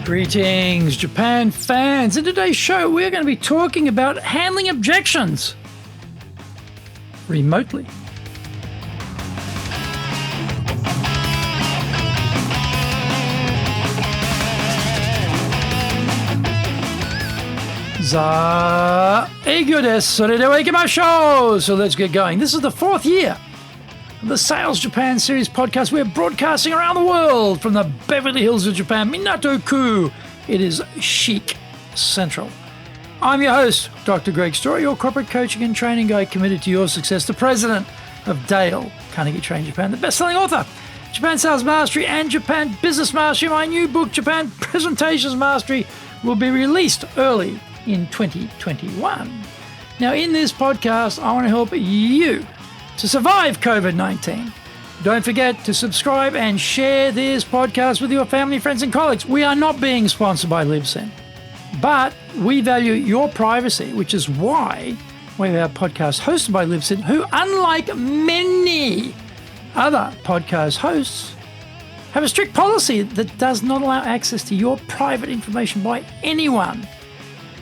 Greetings, Japan fans. In today's show, we're going to be talking about handling objections remotely. So let's get going. This is the fourth year of the Sales Japan Series podcast. We're broadcasting around the world from the Beverly Hills of Japan, Minato-ku. It is chic central. I'm your host, Dr. Greg Story, your corporate coaching and training guide committed to your success, the president of Dale Carnegie Train Japan, the best-selling author, Japan Sales Mastery and Japan Business Mastery. My new book, Japan Presentations Mastery, will be released early in 2021. Now, in this podcast, I want to help you to survive COVID-19. Don't forget to subscribe and share this podcast with your family, friends, and colleagues. We are not being sponsored by Libsyn, but we value your privacy, which is why we have our podcast hosted by Libsyn, who, unlike many other podcast hosts, have a strict policy that does not allow access to your private information by anyone.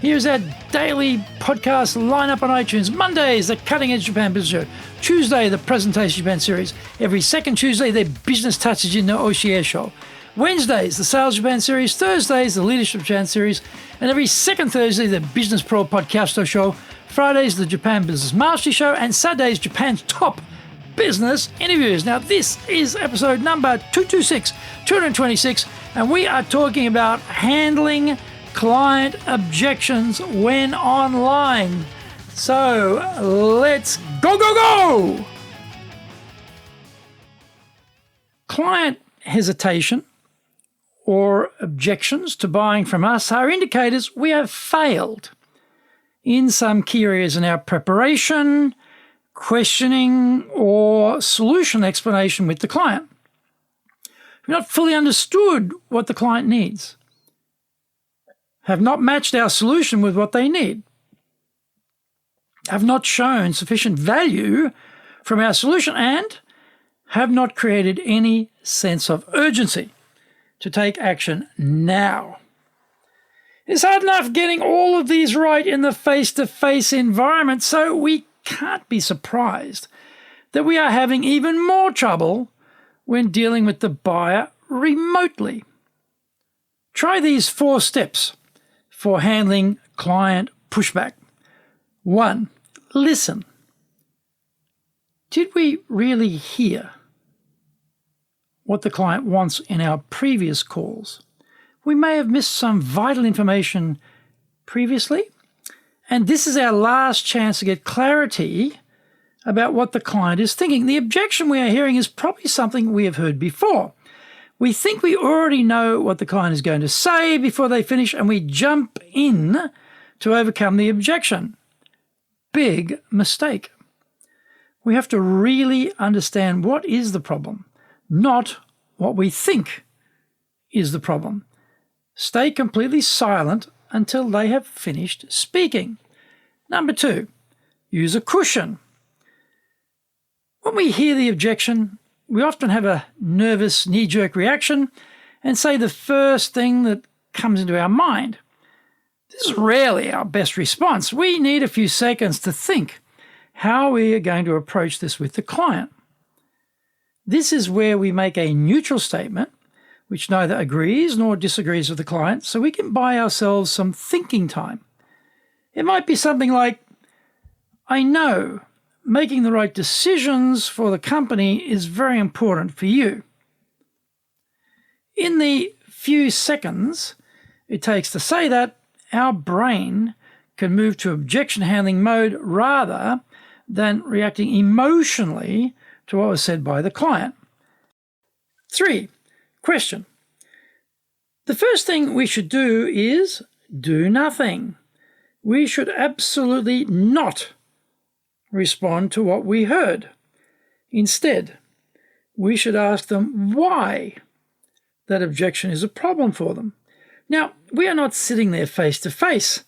Here's our daily podcast lineup on iTunes. Mondays, the Cutting Edge Japan Business Show. Tuesday, the Presentation Japan Series. Every second Tuesday, the Business Touches in the Oshie Show. Wednesdays, the Sales Japan Series. Thursdays, the Leadership Japan Series. And every second Thursday, the Business Pro Podcast Show. Fridays, the Japan Business Mastery Show. And Saturdays, Japan's top business interviews. Now, this is episode number 226, and we are talking about handling client objections when online. So let's go! Client hesitation or objections to buying from us are indicators we have failed in some key areas in our preparation, questioning, or solution explanation with the client. We've not fully understood what the client needs, have not matched our solution with what they need, have not shown sufficient value from our solution, and have not created any sense of urgency to take action now. It's hard enough getting all of these right in the face-to-face environment, so we can't be surprised that we are having even more trouble when dealing with the buyer remotely. Try these 4 steps for handling client pushback. 1, listen. Did we really hear what the client wants in our previous calls? We may have missed some vital information previously, and this is our last chance to get clarity about what the client is thinking. The objection we are hearing is probably something we have heard before. We think we already know what the client is going to say before they finish, and we jump in to overcome the objection. Big mistake. We have to really understand what is the problem, not what we think is the problem. Stay completely silent until they have finished speaking. Number 2, use a cushion. When we hear the objection, we often have a nervous knee-jerk reaction and say the first thing that comes into our mind. This is rarely our best response. We need a few seconds to think how we are going to approach this with the client. This is where we make a neutral statement which neither agrees nor disagrees with the client, so we can buy ourselves some thinking time. It might be something like, I know making the right decisions for the company is very important for you. In the few seconds it takes to say that, our brain can move to objection handling mode rather than reacting emotionally to what was said by the client. 3, question. The first thing we should do is do nothing. We should absolutely not respond to what we heard. Instead, we should ask them why that objection is a problem for them. Now, we are not sitting there face to face,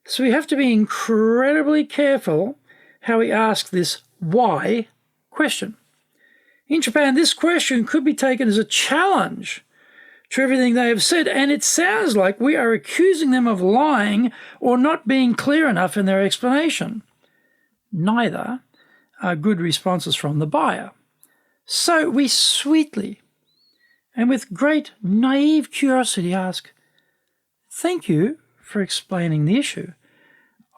so we have to be incredibly careful how we ask this why question. In Japan, this question could be taken as a challenge to everything they have said, and it sounds like we are accusing them of lying or not being clear enough in their explanation. Neither are good responses from the buyer. So we sweetly and with great naive curiosity ask, "Thank you for explaining the issue.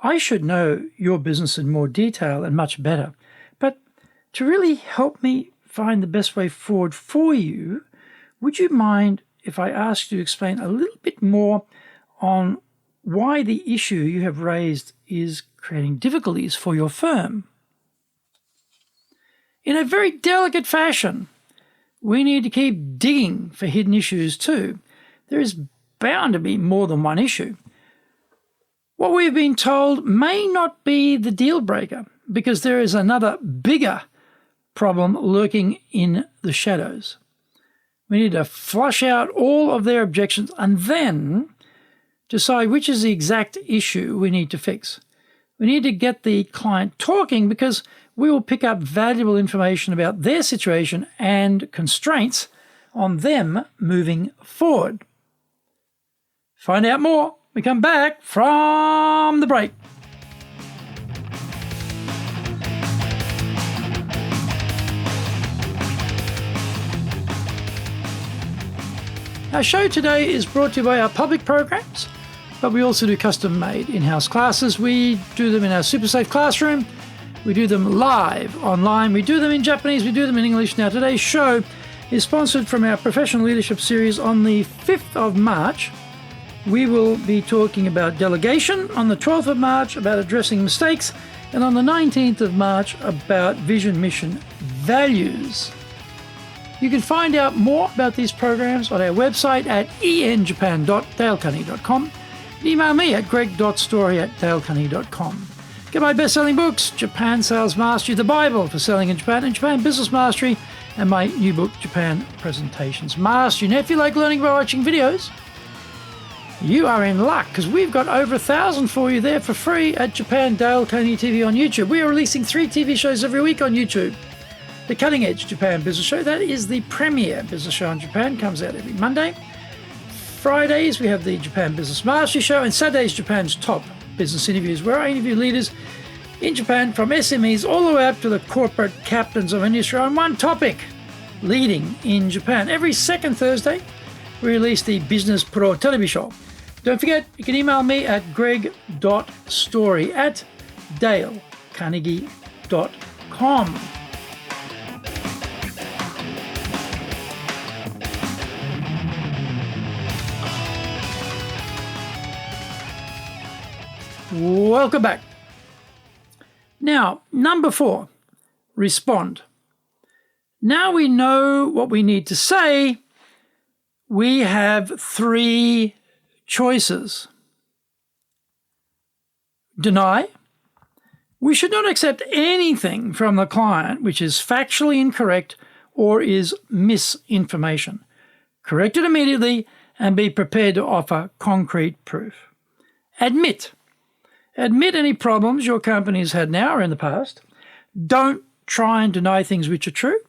I should know your business in more detail and much better, but to really help me find the best way forward for you, would you mind if I asked you to explain a little bit more on why the issue you have raised is creating difficulties for your firm?" In a very delicate fashion, we need to keep digging for hidden issues too. There is bound to be more than one issue. What we've been told may not be the deal breaker, because there is another bigger problem lurking in the shadows. We need to flush out all of their objections and then decide which is the exact issue we need to fix. We need to get the client talking, because we will pick up valuable information about their situation and constraints on them moving forward. Find out more. We come back from the break. Our show today is brought to you by our public programs, but we also do custom-made in-house classes. We do them in our Super Safe classroom. We do them live online. We do them in Japanese. We do them in English. Now, today's show is sponsored from our Professional Leadership Series. On the 5th of March, we will be talking about delegation. On the 12th of March, about addressing mistakes. And on the 19th of March, about vision, mission, values. You can find out more about these programs on our website at enjapan.dalecarnegie.com. Email me at greg.story@dalecarnegie.com. Get my best-selling books, Japan Sales Mastery, the Bible for Selling in Japan, and Japan Business Mastery, and my new book, Japan Presentations Mastery. Now, if you like learning by watching videos, you are in luck, because we've got over 1,000 for you there for free at Japan Dale Carnegie TV on YouTube. We are releasing 3 TV shows every week on YouTube. The Cutting Edge Japan Business Show, that is the premier business show in Japan, comes out every Monday. Fridays, we have the Japan Business Mastery Show, and Saturdays, Japan's Top Business Interviews, where I interview leaders in Japan, from SMEs all the way up to the corporate captains of industry, on one topic: leading in Japan. Every second Thursday, we release the Business Pro Television Show. Don't forget, you can email me at greg.story@dalecarnegie.com. Welcome back. Now, number 4, respond. Now we know what we need to say. We have 3 choices. Deny. We should not accept anything from the client which is factually incorrect or is misinformation. Correct it immediately and be prepared to offer concrete proof. Admit. Admit any problems your company has had now or in the past. Don't try and deny things which are true.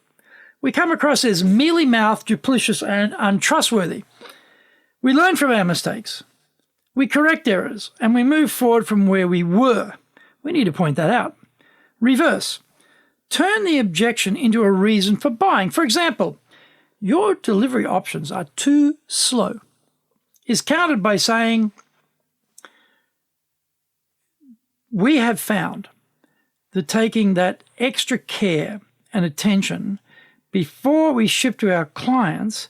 We come across as mealy-mouthed, duplicitous, and untrustworthy. We learn from our mistakes. We correct errors, and we move forward from where we were. We need to point that out. Reverse. Turn the objection into a reason for buying. For example, your delivery options are too slow is countered by saying, we have found that taking that extra care and attention before we ship to our clients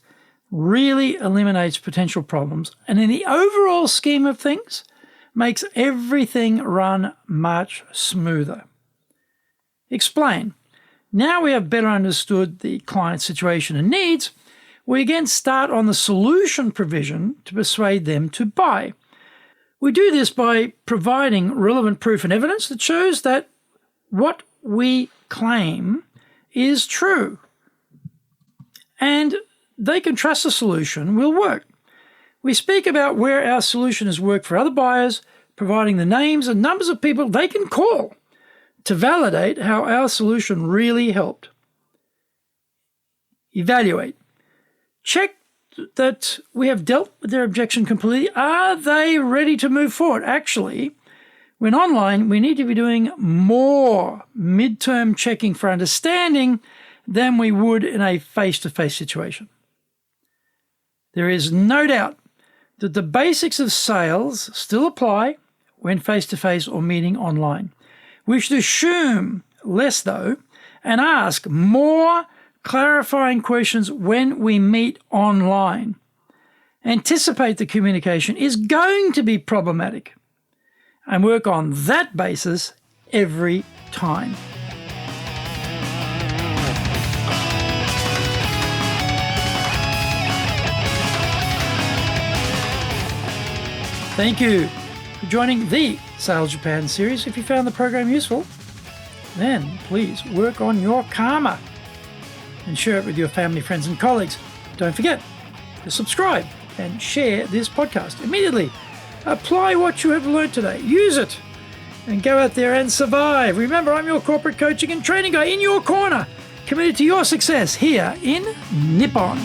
really eliminates potential problems, and in the overall scheme of things, makes everything run much smoother. Explain. Now we have better understood the client's situation and needs, we again start on the solution provision to persuade them to buy. We do this by providing relevant proof and evidence that shows that what we claim is true. And they can trust the solution will work. We speak about where our solution has worked for other buyers, providing the names and numbers of people they can call to validate how our solution really helped. Evaluate. Check that we have dealt with their objection completely? Are they ready to move forward? Actually, when online, we need to be doing more midterm checking for understanding than we would in a face-to-face situation. There is no doubt that the basics of sales still apply when face-to-face or meeting online. We should assume less, though, and ask more clarifying questions when we meet online. Anticipate the communication is going to be problematic and work on that basis every time. Thank you for joining the Sales Japan series. If you found the program useful, then please work on your karma and share it with your family, friends, and colleagues. Don't forget to subscribe and share this podcast immediately. Apply what you have learned today. Use it and go out there and survive. Remember, I'm your corporate coaching and training guy in your corner, committed to your success here in Nippon.